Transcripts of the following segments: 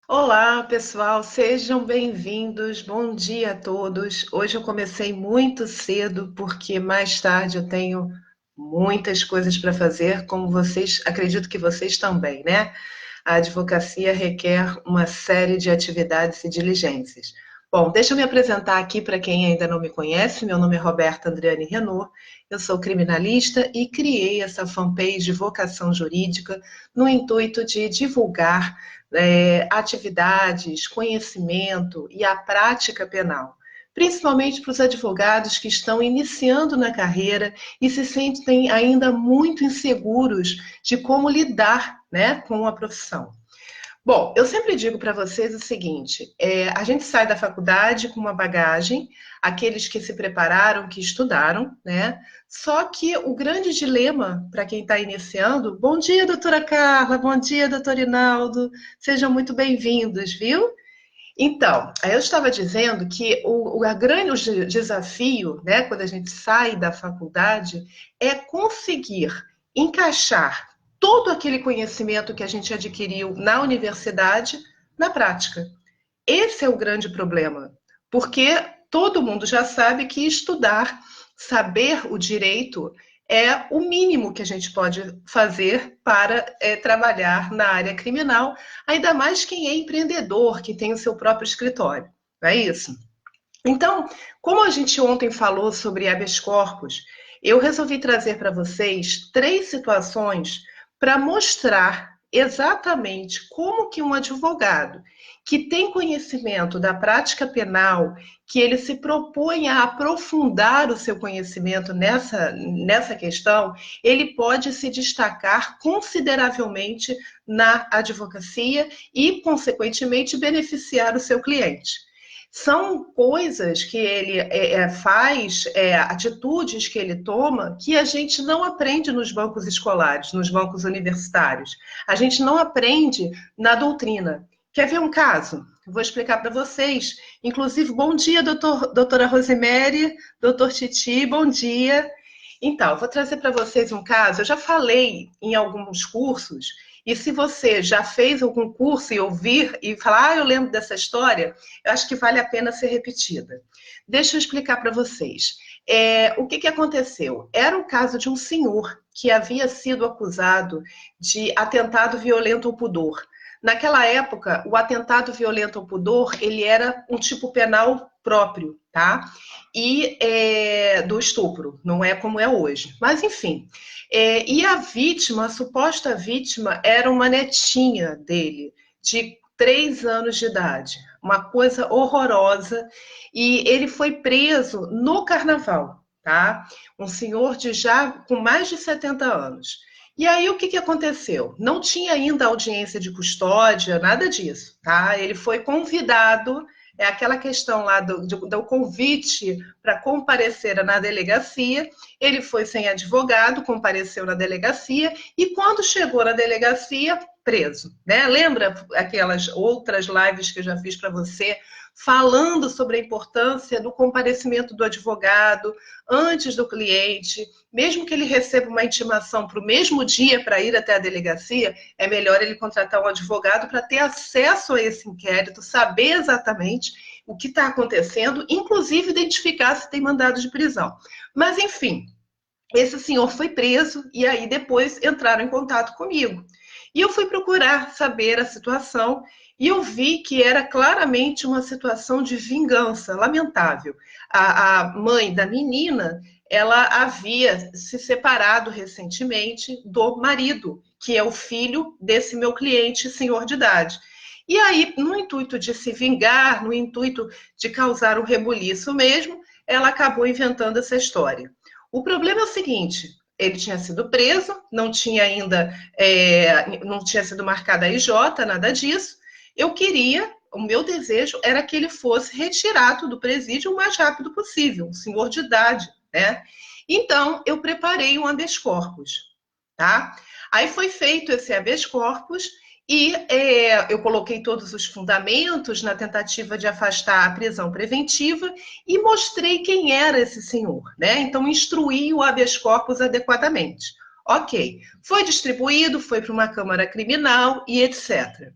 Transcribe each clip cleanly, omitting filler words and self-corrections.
Olá, pessoal, sejam bem-vindos. Bom dia a todos. Hoje eu comecei muito cedo porque mais tarde eu tenho muitas coisas para fazer, como vocês, acredito que vocês também, né? A advocacia requer uma série de atividades e diligências. Bom, deixa eu me apresentar aqui para quem ainda não me conhece. Meu nome é Roberta Andriane Renault, eu sou criminalista e criei essa fanpage de vocação jurídica no intuito de divulgar atividades, conhecimento e a prática penal, principalmente para os advogados que estão iniciando na carreira e se sentem ainda muito inseguros de como lidar, né, com a profissão. Bom, eu sempre digo para vocês o seguinte: a gente sai da faculdade com uma bagagem, aqueles que se prepararam, que estudaram, né? Só que o grande dilema para quem está iniciando. Bom dia, doutora Carla, bom dia, doutor Inaldo, sejam muito bem-vindos, viu? Então, aí eu estava dizendo que o desafio, né, quando a gente sai da faculdade, é conseguir encaixar todo aquele conhecimento que a gente adquiriu na universidade na prática. Esse é o grande problema, porque todo mundo já sabe que estudar, saber o direito é o mínimo que a gente pode fazer para trabalhar na área criminal, ainda mais quem é empreendedor, que tem o seu próprio escritório, não é isso? Então, como a gente ontem falou sobre habeas corpus, eu resolvi trazer para vocês três situações para mostrar exatamente como que um advogado que tem conhecimento da prática penal, que ele se propõe a aprofundar o seu conhecimento nessa questão, ele pode se destacar consideravelmente na advocacia e, consequentemente, beneficiar o seu cliente. São coisas que ele faz, atitudes que ele toma, que a gente não aprende nos bancos escolares, nos bancos universitários. A gente não aprende na doutrina. Quer ver um caso? Vou explicar para vocês. Inclusive, bom dia, doutora Rosemary, doutor Titi, bom dia. Então, vou trazer para vocês um caso. Eu já falei em alguns cursos, e se você já fez algum curso e ouvir e falar, eu lembro dessa história, eu acho que vale a pena ser repetida. Deixa eu explicar para vocês. O que aconteceu? Era o caso de um senhor que havia sido acusado de atentado violento ao pudor. Naquela época, o atentado violento ao pudor, ele era um tipo penal próprio, tá? E do estupro, não é como é hoje. Mas, enfim. E a vítima, a suposta vítima, era uma netinha dele, de 3 anos de idade. Uma coisa horrorosa. E ele foi preso no carnaval, tá? Um senhor de já com mais de 70 anos. E aí o que aconteceu? Não tinha ainda audiência de custódia, nada disso, tá? Ele foi convidado, é aquela questão lá do convite para comparecer na delegacia. Ele foi sem advogado, compareceu na delegacia e quando chegou na delegacia, preso, né? Lembra aquelas outras lives que eu já fiz para você falando sobre a importância do comparecimento do advogado antes do cliente, mesmo que ele receba uma intimação para o mesmo dia para ir até a delegacia, é melhor ele contratar um advogado para ter acesso a esse inquérito, saber exatamente o que está acontecendo, inclusive identificar se tem mandado de prisão. Mas, enfim, esse senhor foi preso e aí depois entraram em contato comigo. E eu fui procurar saber a situação e eu vi que era claramente uma situação de vingança, lamentável. A mãe da menina, ela havia se separado recentemente do marido, que é o filho desse meu cliente, senhor de idade. E aí, no intuito de se vingar, no intuito de causar um rebuliço mesmo, ela acabou inventando essa história. O problema é o seguinte: ele tinha sido preso, não tinha ainda, não tinha sido marcada a IJ, nada disso. Eu queria, o meu desejo era que ele fosse retirado do presídio o mais rápido possível, um senhor de idade, né? Então, eu preparei um habeas corpus, tá? Aí foi feito esse habeas corpus e eu coloquei todos os fundamentos na tentativa de afastar a prisão preventiva e mostrei quem era esse senhor, né? Então, instruí o habeas corpus adequadamente. Ok, foi distribuído, foi para uma câmara criminal e etc.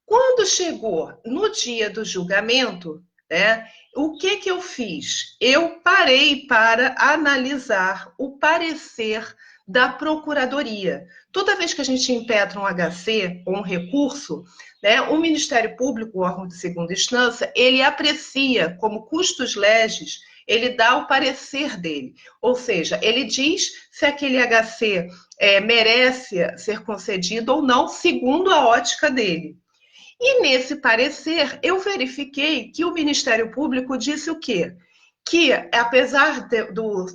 Quando chegou no dia do julgamento, né, o que eu fiz? Eu parei para analisar o parecer da Procuradoria. Toda vez que a gente impetra um HC ou um recurso, né, o Ministério Público, o órgão de segunda instância, ele aprecia como custos legis, ele dá o parecer dele. Ou seja, ele diz se aquele HC merece ser concedido ou não, segundo a ótica dele. E nesse parecer, eu verifiquei que o Ministério Público disse o quê? Que, apesar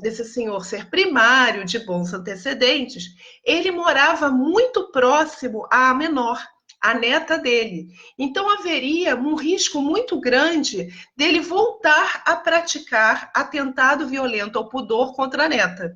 desse senhor ser primário, de bons antecedentes, ele morava muito próximo à menor, a neta dele. Então, haveria um risco muito grande dele voltar a praticar atentado violento ao pudor contra a neta.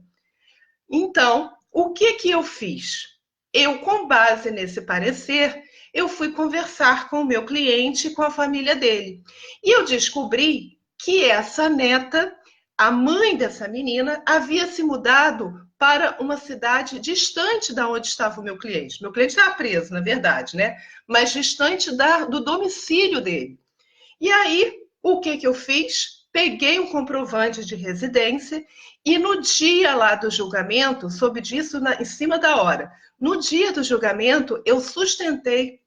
Então, o que eu fiz? Eu, com base nesse parecer, eu fui conversar com o meu cliente e com a família dele. E eu descobri que essa neta, a mãe dessa menina, havia se mudado para uma cidade distante da onde estava o meu cliente. Meu cliente estava preso, na verdade, né? Mas distante do domicílio dele. E aí, o que eu fiz? Peguei um comprovante de residência e no dia lá do julgamento, soube disso em cima da hora, no dia do julgamento, eu sustentei,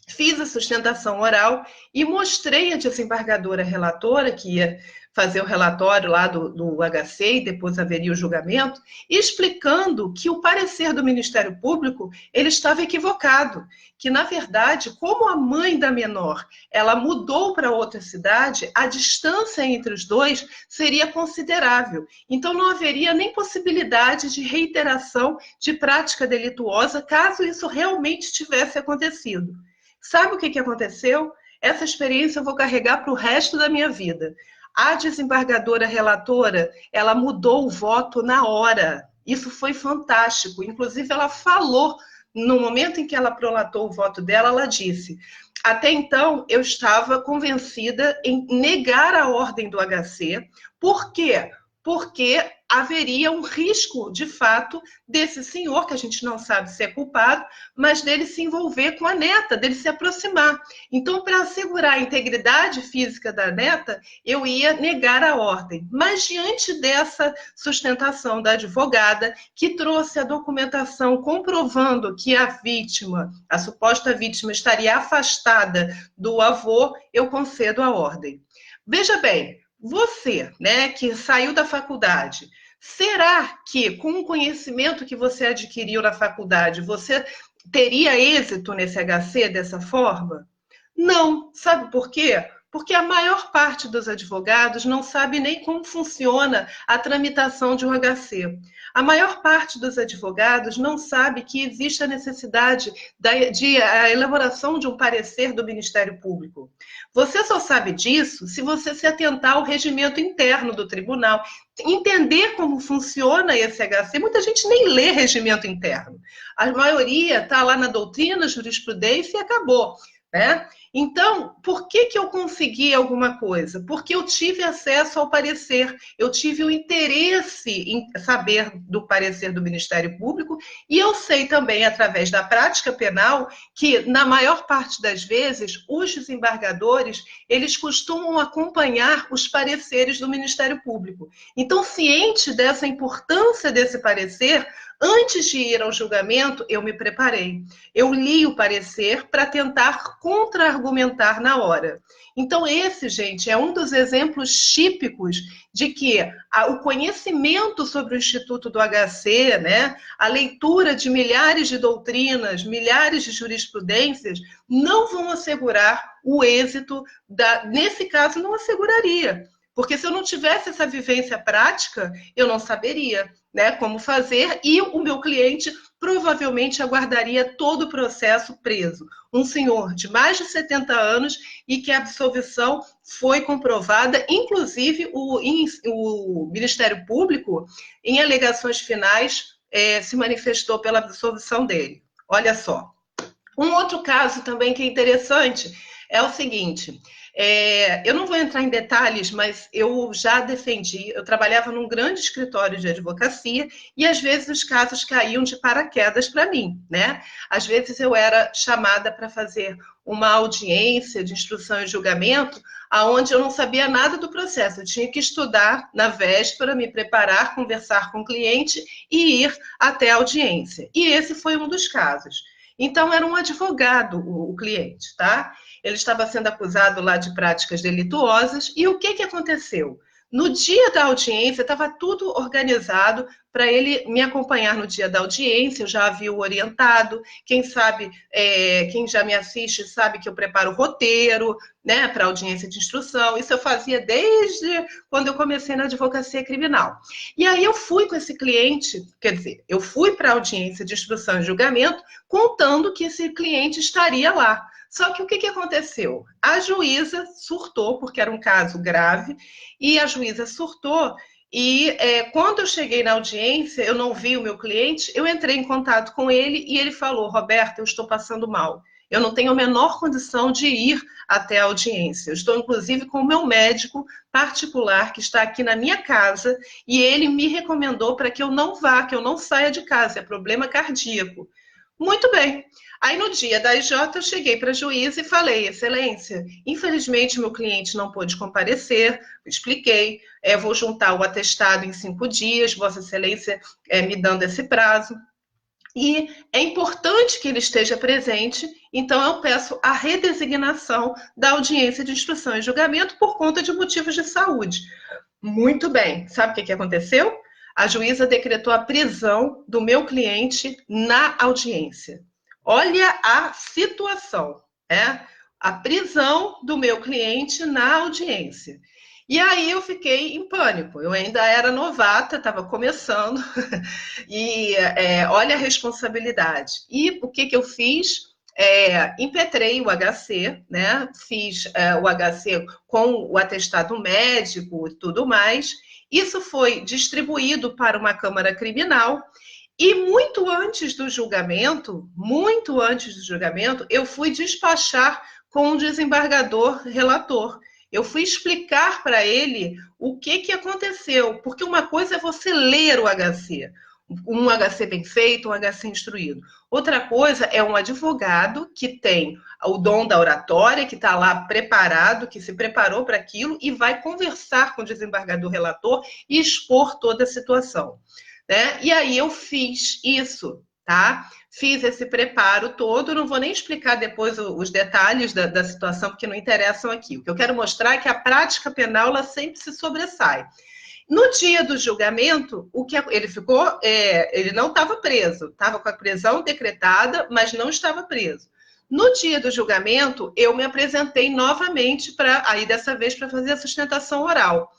fiz a sustentação oral e mostrei à desembargadora relatora, que ia fazer o relatório lá do HC e depois haveria o julgamento, explicando que o parecer do Ministério Público ele estava equivocado, que na verdade, como a mãe da menor ela mudou para outra cidade, a distância entre os dois seria considerável. Então não haveria nem possibilidade de reiteração de prática delituosa caso isso realmente tivesse acontecido. Sabe o que aconteceu? Essa experiência eu vou carregar para o resto da minha vida. A desembargadora relatora, ela mudou o voto na hora. Isso foi fantástico. Inclusive, ela falou, no momento em que ela prolatou o voto dela, ela disse: até então, eu estava convencida em negar a ordem do HC. Por quê? Porque haveria um risco, de fato, desse senhor, que a gente não sabe se é culpado, mas dele se envolver com a neta, dele se aproximar. Então, para assegurar a integridade física da neta, eu ia negar a ordem. Mas, diante dessa sustentação da advogada, que trouxe a documentação comprovando que a vítima, a suposta vítima, estaria afastada do avô, eu concedo a ordem. Veja bem, você, né, que saiu da faculdade, será que, com o conhecimento que você adquiriu na faculdade, você teria êxito nesse HC dessa forma? Não. Sabe por quê? Porque a maior parte dos advogados não sabe nem como funciona a tramitação de um HC. A maior parte dos advogados não sabe que existe a necessidade de a elaboração de um parecer do Ministério Público. Você só sabe disso se você se atentar ao regimento interno do tribunal, entender como funciona esse HC. Muita gente nem lê regimento interno. A maioria está lá na doutrina, jurisprudência e acabou. Né? Então, por que eu consegui alguma coisa? Porque eu tive acesso ao parecer, eu tive o interesse em saber do parecer do Ministério Público e eu sei também, através da prática penal, que, na maior parte das vezes, os desembargadores, eles costumam acompanhar os pareceres do Ministério Público. Então, ciente dessa importância desse parecer, antes de ir ao julgamento, eu me preparei. Eu li o parecer para tentar contra-argumentar na hora. Então, esse, gente, é um dos exemplos típicos de que o conhecimento sobre o Instituto do HC, né, a leitura de milhares de doutrinas, milhares de jurisprudências, não vão assegurar o êxito, nesse caso, não asseguraria. Porque se eu não tivesse essa vivência prática, eu não saberia, né, como fazer, e o meu cliente provavelmente aguardaria todo o processo preso. Um senhor de mais de 70 anos e que a absolvição foi comprovada, inclusive o Ministério Público, em alegações finais, se manifestou pela absolvição dele. Olha só. Um outro caso também que é interessante É o seguinte, eu não vou entrar em detalhes, mas eu já defendi, eu trabalhava num grande escritório de advocacia e às vezes os casos caíam de paraquedas para mim, né? Às vezes eu era chamada para fazer uma audiência de instrução e julgamento, aonde eu não sabia nada do processo, eu tinha que estudar na véspera, me preparar, conversar com o cliente e ir até a audiência. E esse foi um dos casos. Então, era um advogado o cliente, tá? Ele estava sendo acusado lá de práticas delituosas. E o que, que aconteceu? No dia da audiência, estava tudo organizado para ele me acompanhar no dia da audiência. Eu já havia o orientado. Quem sabe, quem já me assiste sabe que eu preparo o roteiro, né, para audiência de instrução. Isso eu fazia desde quando eu comecei na advocacia criminal. E aí eu fui com esse cliente, quer dizer, eu fui para a audiência de instrução e julgamento contando que esse cliente estaria lá. Só que o que, que aconteceu? A juíza surtou, porque era um caso grave, e a juíza surtou. E quando eu cheguei na audiência, eu não vi o meu cliente, eu entrei em contato com ele e ele falou: Roberta, eu estou passando mal. Eu não tenho a menor condição de ir até a audiência. Eu estou, inclusive, com o meu médico particular, que está aqui na minha casa, e ele me recomendou para que eu não vá, que eu não saia de casa. É problema cardíaco. Muito bem. Aí, no dia da IJ, eu cheguei para a juíza e falei: Excelência, infelizmente meu cliente não pôde comparecer, expliquei, vou juntar o atestado em 5 dias, Vossa Excelência me dando esse prazo. E é importante que ele esteja presente, então eu peço a redesignação da audiência de instrução e julgamento por conta de motivos de saúde. Muito bem. Sabe o que aconteceu? A juíza decretou a prisão do meu cliente na audiência. Olha a situação, né? A prisão do meu cliente na audiência. E aí eu fiquei em pânico. Eu ainda era novata, estava começando. E olha a responsabilidade. E o que eu fiz? Impetrei o HC, né? Fiz o HC com o atestado médico e tudo mais. Isso foi distribuído para uma Câmara Criminal. E muito antes do julgamento, eu fui despachar com o desembargador relator. Eu fui explicar para ele o que aconteceu, porque uma coisa é você ler o HC, um HC bem feito, um HC instruído. Outra coisa é um advogado que tem o dom da oratória, que está lá preparado, que se preparou para aquilo e vai conversar com o desembargador relator e expor toda a situação. Né? E aí eu fiz isso, tá? Fiz esse preparo todo, não vou nem explicar depois os detalhes da situação, porque não interessam aqui. O que eu quero mostrar é que a prática penal ela sempre se sobressai. No dia do julgamento, ele ficou, ele não estava preso, estava com a prisão decretada, mas não estava preso. No dia do julgamento, eu me apresentei novamente aí dessa vez para fazer a sustentação oral.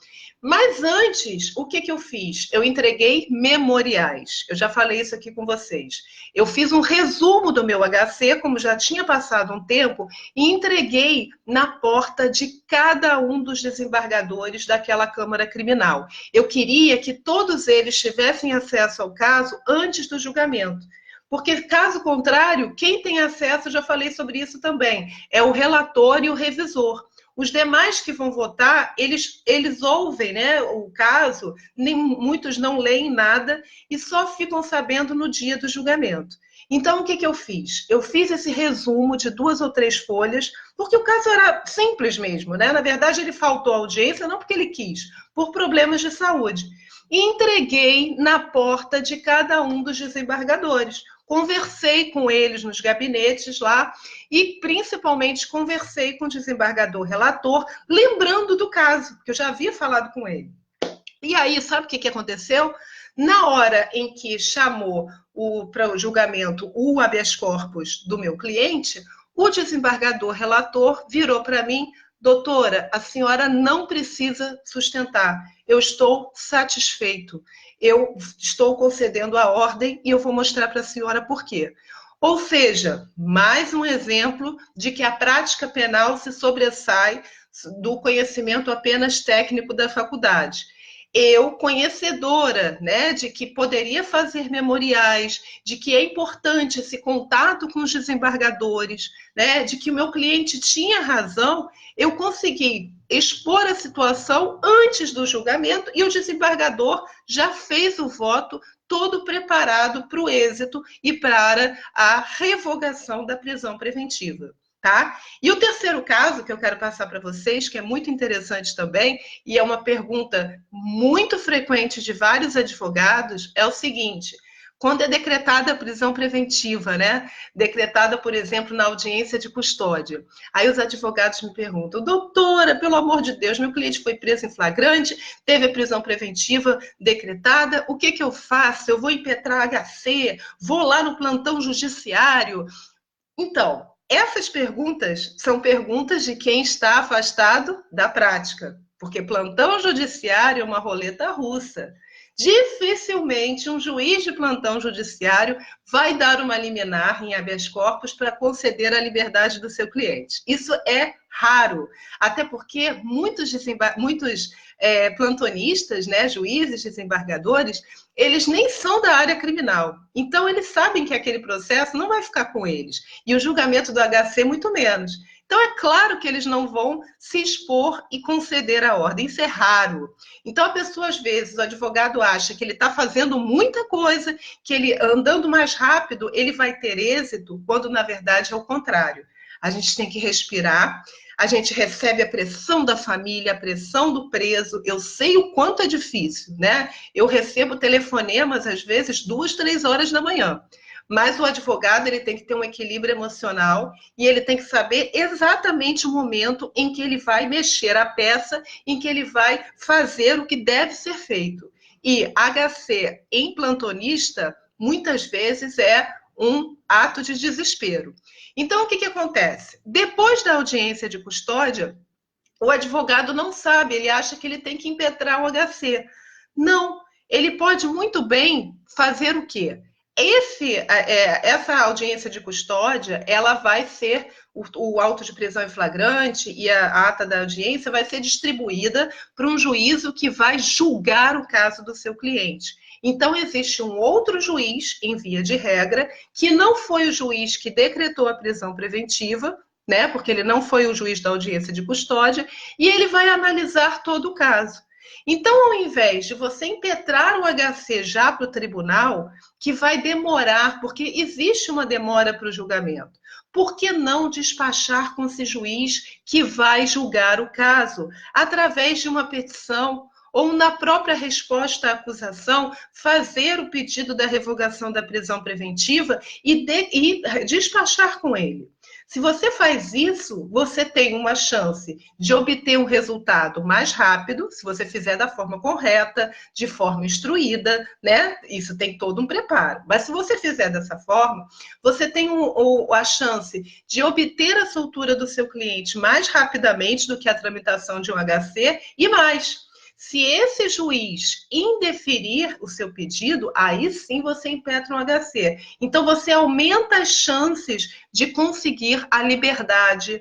Mas antes, o que eu fiz? Eu entreguei memoriais. Eu já falei isso aqui com vocês. Eu fiz um resumo do meu HC, como já tinha passado um tempo, e entreguei na porta de cada um dos desembargadores daquela Câmara Criminal. Eu queria que todos eles tivessem acesso ao caso antes do julgamento. Porque, caso contrário, quem tem acesso, já falei sobre isso também, é o relator e o revisor. Os demais que vão votar, eles ouvem, né, o caso, muitos não leem nada e só ficam sabendo no dia do julgamento. Então, o que eu fiz? Eu fiz esse resumo de 2 ou 3 folhas, porque o caso era simples mesmo, né? Na verdade, ele faltou audiência, não porque ele quis, por problemas de saúde. E entreguei na porta de cada um dos desembargadores. Conversei com eles nos gabinetes lá e, principalmente, conversei com o desembargador relator, lembrando do caso, que eu já havia falado com ele. E aí, sabe o que aconteceu? Na hora em que chamou para o julgamento o habeas corpus do meu cliente, o desembargador relator virou para mim: doutora, a senhora não precisa sustentar, eu estou satisfeito. Eu estou concedendo a ordem e eu vou mostrar para a senhora por quê. Ou seja, mais um exemplo de que a prática penal se sobressai do conhecimento apenas técnico da faculdade. eu, conhecedora, né, de que poderia fazer memoriais, de que é importante esse contato com os desembargadores, né, de que o meu cliente tinha razão, eu consegui expor a situação antes do julgamento e o desembargador já fez o voto todo preparado para o êxito e para a revogação da prisão preventiva. Tá? E o terceiro caso que eu quero passar para vocês, que é muito interessante também, e é uma pergunta muito frequente de vários advogados, é o seguinte: quando é decretada a prisão preventiva, né? Decretada, por exemplo, na audiência de custódia. Aí os advogados me perguntam: doutora, pelo amor de Deus, meu cliente foi preso em flagrante, teve a prisão preventiva decretada, o que que eu faço? Eu vou impetrar HC? Vou lá no plantão judiciário? Então, essas perguntas são perguntas de quem está afastado da prática, porque plantão judiciário é uma roleta russa. Dificilmente um juiz de plantão judiciário vai dar uma liminar em habeas corpus para conceder a liberdade do seu cliente. Isso é raro, até porque muitos plantonistas, né, juízes, desembargadores, eles nem são da área criminal. Então, eles sabem que aquele processo não vai ficar com eles. E o julgamento do HC, muito menos. Então, é claro que eles não vão se expor e conceder a ordem. Isso é raro. Então, a pessoa, às vezes, o advogado acha que ele está fazendo muita coisa, que ele, andando mais rápido, ele vai ter êxito, quando, na verdade, é o contrário. A gente tem que respirar, a gente recebe a pressão da família, a pressão do preso. Eu sei o quanto é difícil, né? Eu recebo telefonemas, às vezes, 2, 3 horas da manhã. Mas o advogado, ele tem que ter um equilíbrio emocional e ele tem que saber exatamente o momento em que ele vai mexer a peça, em que ele vai fazer o que deve ser feito. E HC em plantonista, muitas vezes, é um ato de desespero. Então, o que acontece? Depois da audiência de custódia, o advogado não sabe, ele acha que ele tem que impetrar o HC. Não, ele pode muito bem fazer o quê? Essa audiência de custódia, ela vai ser, o auto de prisão em flagrante e a ata da audiência vai ser distribuída para um juízo que vai julgar o caso do seu cliente. Então, existe um outro juiz, em via de regra, que não foi o juiz que decretou a prisão preventiva, né? Porque ele não foi o juiz da audiência de custódia, e ele vai analisar todo o caso. Então, ao invés de você impetrar o HC já para o tribunal, que vai demorar, porque existe uma demora para o julgamento, por que não despachar com esse juiz que vai julgar o caso, através de uma petição, ou na própria resposta à acusação, fazer o pedido da revogação da prisão preventiva e despachar com ele? Se você faz isso, você tem uma chance de obter um resultado mais rápido, se você fizer da forma correta, de forma instruída, né? Isso tem todo um preparo. Mas se você fizer dessa forma, você tem a chance de obter a soltura do seu cliente mais rapidamente do que a tramitação de um HC e mais. Se esse juiz indeferir o seu pedido, aí sim você impetra um HC. Então, você aumenta as chances de conseguir a liberdade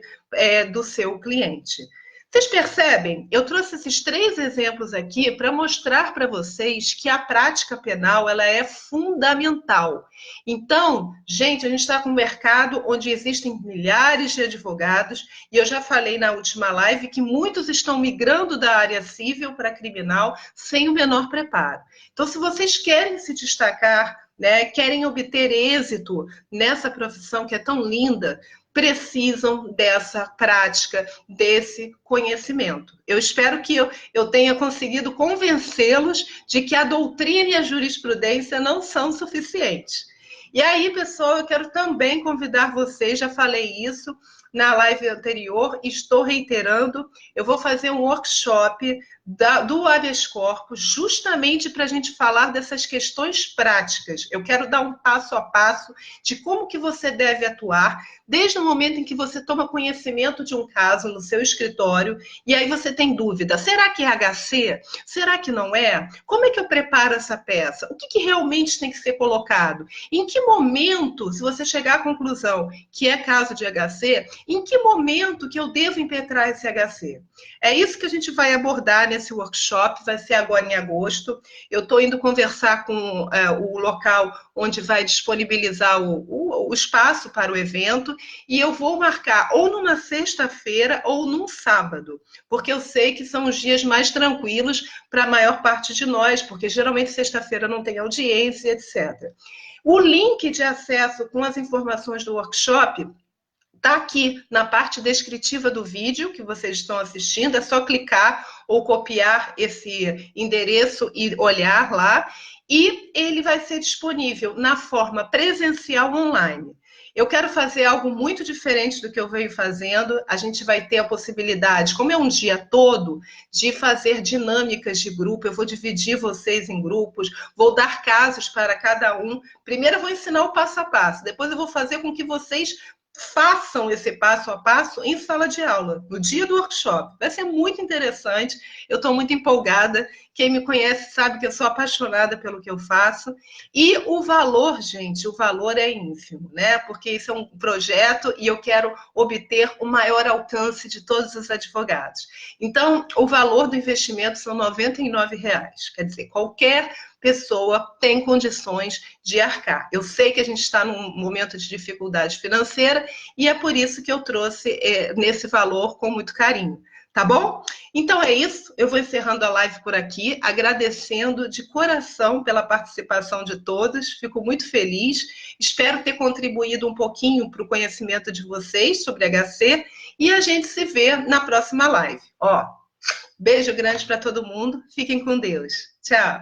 do seu cliente. Vocês percebem? Eu trouxe esses 3 exemplos aqui para mostrar para vocês que a prática penal ela é fundamental. Então, gente, a gente está com um mercado onde existem milhares de advogados e eu já falei na última live que muitos estão migrando da área civil para criminal sem o menor preparo. Então, se vocês querem se destacar, né, querem obter êxito nessa profissão que é tão linda, precisam dessa prática, desse conhecimento. Eu espero que eu tenha conseguido convencê-los de que a doutrina e a jurisprudência não são suficientes. E aí, pessoal, eu quero também convidar vocês, já falei isso na live anterior, estou reiterando, eu vou fazer um workshop do habeas corpus, justamente para a gente falar dessas questões práticas. Eu quero dar um passo a passo de como que você deve atuar, desde o momento em que você toma conhecimento de um caso no seu escritório, e aí você tem dúvida, será que é HC? Será que não é? Como é que eu preparo essa peça? O que realmente tem que ser colocado? Em que momento, se você chegar à conclusão que é caso de HC, Em que momento que eu devo impetrar esse HC? É isso que a gente vai abordar nesse workshop, vai ser agora em agosto. Eu estou indo conversar com o local onde vai disponibilizar o espaço para o evento, e eu vou marcar ou numa sexta-feira ou num sábado, porque eu sei que são os dias mais tranquilos para a maior parte de nós, porque geralmente sexta-feira não tem audiência, etc. O link de acesso com as informações do workshop está aqui na parte descritiva do vídeo que vocês estão assistindo. É só clicar ou copiar esse endereço e olhar lá. E ele vai ser disponível na forma presencial online. Eu quero fazer algo muito diferente do que eu venho fazendo. A gente vai ter a possibilidade, como é um dia todo, de fazer dinâmicas de grupo. Eu vou dividir vocês em grupos, vou dar casos para cada um. Primeiro eu vou ensinar o passo a passo, depois eu vou fazer com que vocês façam esse passo a passo em sala de aula, no dia do workshop. Vai ser muito interessante, eu estou muito empolgada. Quem me conhece sabe que eu sou apaixonada pelo que eu faço. E o valor, gente, o valor é ínfimo, né? Porque isso é um projeto e eu quero obter o maior alcance de todos os advogados. Então, o valor do investimento são R$ 99. Quer dizer, qualquer pessoa tem condições de arcar. Eu sei que a gente está num momento de dificuldade financeira e é por isso que eu trouxe nesse valor com muito carinho. Tá bom? Então é isso, eu vou encerrando a live por aqui, agradecendo de coração pela participação de todos, fico muito feliz, espero ter contribuído um pouquinho para o conhecimento de vocês sobre HC e a gente se vê na próxima live. Ó, beijo grande para todo mundo, fiquem com Deus. Tchau!